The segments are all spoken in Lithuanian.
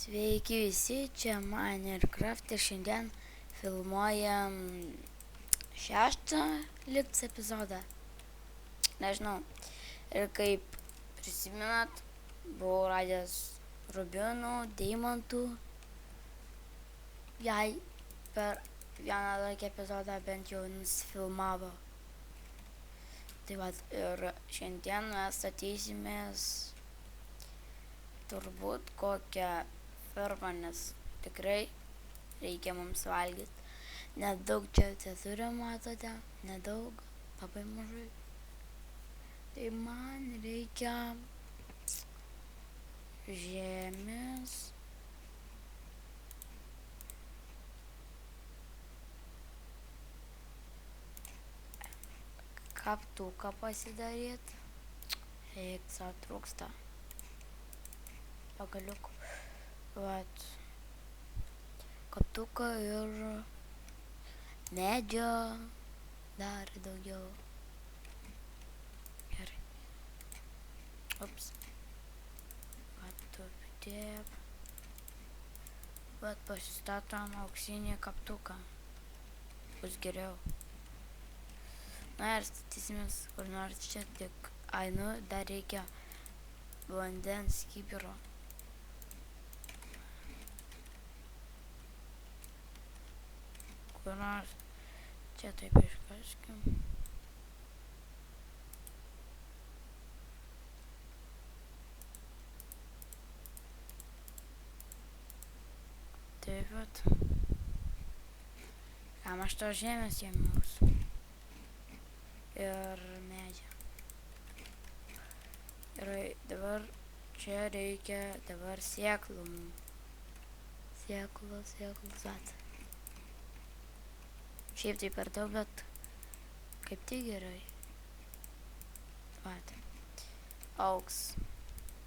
Sveiki visi, čia Minecraft ir šiandien filmuojam šeštą liks epizodą. Nežinau. Ir kaip prisimenat, buvau radęs rubinų, deimantų. Jei per vieną tokį epizodą bent jau nusifilmavo. Tai vat, ir šiandien mes statysimės turbūt kokią fermą, nes tikrai reikia mums valgyti. Nedaug čia turim, matote, nedaug, labai mažai. Tai man reikia žemės. Kaptuką pasidaryt. Eik, savo trūksta pagaliukų. Vat. Kaptuką ir medžio dar daugiau. Gerai. Ups. Vat taip. Vat pasistatom auksinį kaptuką. Bus geriau. Na ir statysimės kur nors čia, tik ainu, dar reikia vandens kibiro. Kur nors čia taip iškaškim. Taip vat. Kam aš tos žemės ėmiausi? Ir medžio. Ir dabar čia reikia dabar sėklų. Sėklos, vat. Šiaip tai per daug, bet kaip tai gerai. Vat. Augs.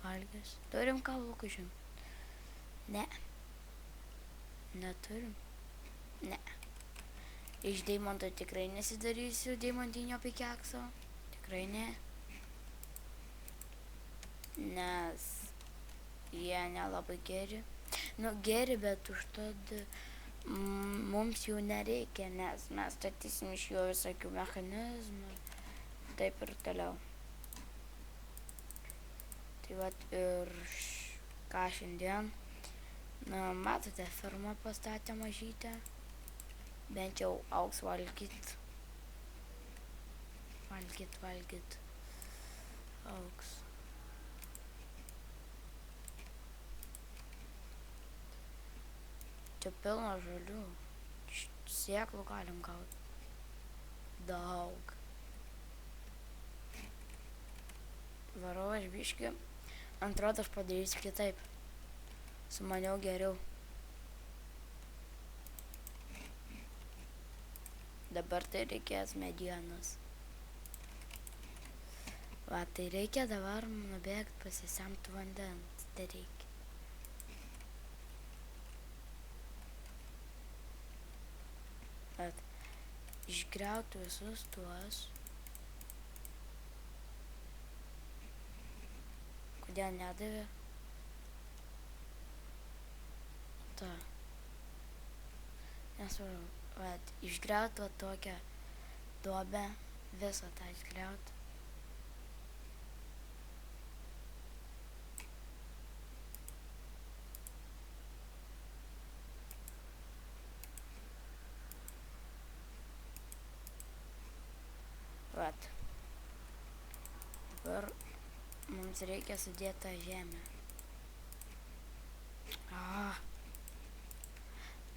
Valgys. Turim kaulukų, žin? Ne. Neturim. Ne. Iš deimanto tikrai nesidarysiu deimantinio pikekso. Tikrai ne. Nes jie nelabai geri. Nu, geri, bet užtat mums jų nereikia, nes mes statysim iš jo visokių mechanizmų. Taip ir toliau. Tai vat ir ką šiandien. Na, matote, fermą pastatė mažytę. Bent jau augs valgyt. Valgyt. Augs. Čia pilna žalių. Sėklų galim gauti. Daug. Varau aš biškį. Antrodo aš padarysiu kitaip. Sumaniau geriau. Dabar tai reikės medienos. Va, tai reikia dabar nubėgti pasisemti vandens. Tai reikia. Bet išgriauti visus tuos. Kodėl nedavė? Ta. Nesvarbu. Vat, išgriaut va tokią duobę, visą tą išgriaut. Vat. Dabar mums reikia sudėti tą žemę.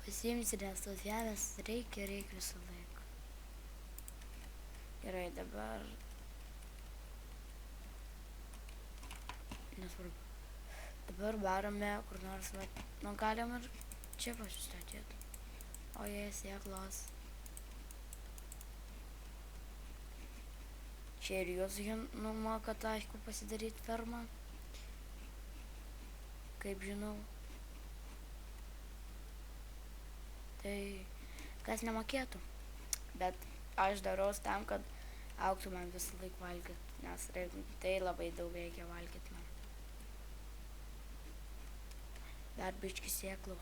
Pasiimsi, nes tos žemės reikia visą laiką. Gerai, dabar. Nesvarbu. Dabar varome kur nors, nu galim ir čia pasistatyti. O jie sėklos. Čia ir jūs žinoma, kad aišku pasidaryti fermą. Kaip žinau. Tai kas nemokėtų, bet aš darau tam, kad augtų man visą laiką valgyti, nes tai labai daug reikia valgyti man. dar biškį sėklų.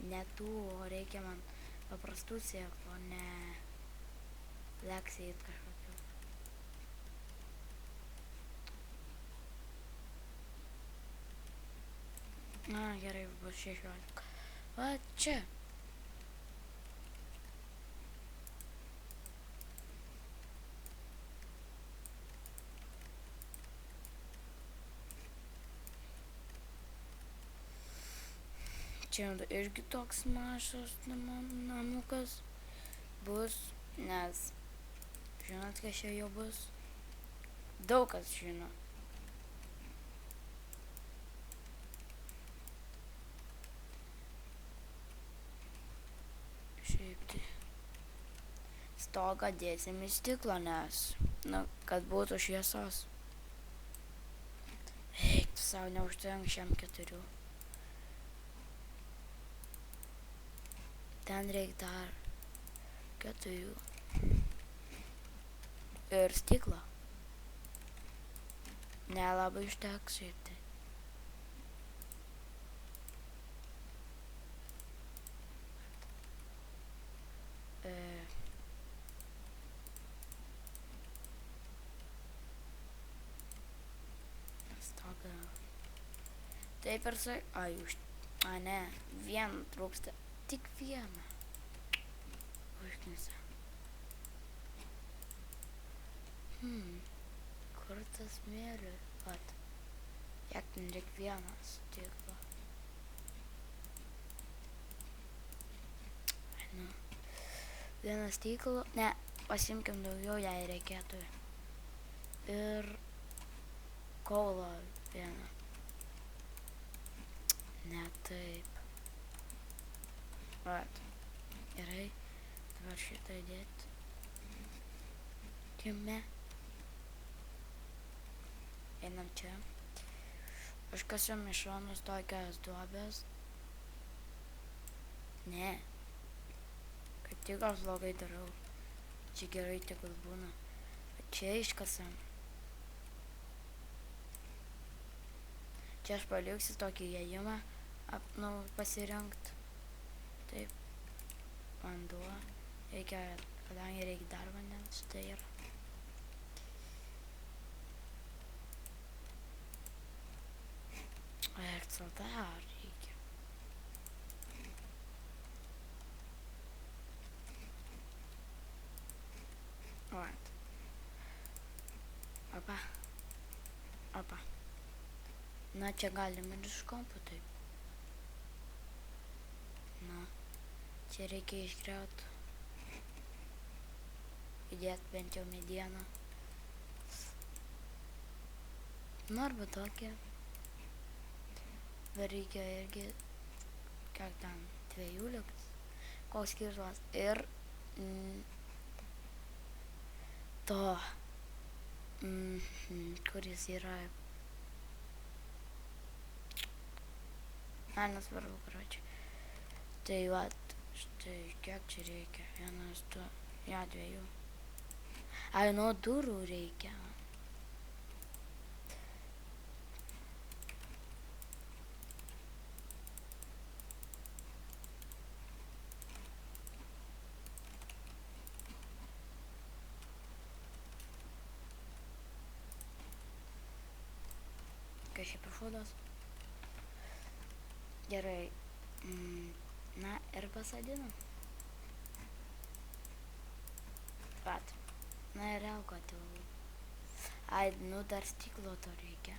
Ne tų, o reikia man paprastų sėklų, o ne leksėjit kažkokių. Na, gerai, bus 16. Va, čia. Čia irgi toks mažas namukas bus, nes žinot, kas čia jau bus? Daug kas žino. Šiaip tai stogą dėsim į stiklą, nes, kad būtų šviesos. Eik, tu savo neužtenk šiam 4. Ten reik dar 4. Ir stiklo. Nelabai užteks šiaip tai. Stogą. Taip ir ne, vieną trūksta. Tik vieną. Užknisa. Kur tas mėly? Vat. Jak ten reik vieną stiklą. Nu. Vieną stiklą. Ne, pasimkim daugiau, jei reikėtų. Ir kaulą vieną. Ne taip. Vat. Gerai. Dabar šitą įdėti. Kieme. Einam čia. Užkasiam iš šonus tokias duobės. Ne. Kaip tik aš blogai darau. Čia gerai tegul būna. Čia iškasam. Čia aš paliksiu tokį įėjimą pasirinkt. Taip. Vanduo. Reikia, kadangi reikia dar vandens, tai yra. Eik, dar reikia. Vat. Opa. Opa. Na, čia galim ir iš kompo taip. Na, čia reikia išgriaut. Įdėt bent jau medieną. Nu, arba tokį. Dar reikia irgi, kiek ten, 2 liks. Koks skirtumas. Ir to, kuris yra. Nesvarbu, karočiui. Tai vat, štai kiek čia reikia. 1, 2, ja, 2. Ai, nuo durų reikia. Kas čia pašodas? Gerai. Na, ir pasadinam. Vat. Na ir elko tėvų. Ai, nu dar stiklo to reikia.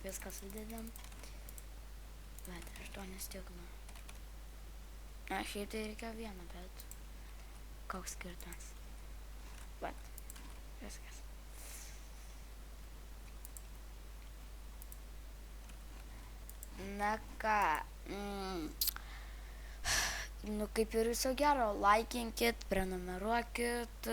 Viską sudedam. Vat, 8 stiklo. Na, šiaip tai reikia 1, bet koks skirtumas. Vat, viskas. Na ką, nu kaip ir viso gero, laikinkit, prenumeruokit,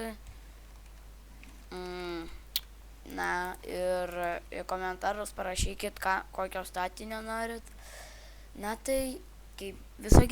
na ir į komentarus parašykit, kokio statinio norit, na tai kaip viso gero.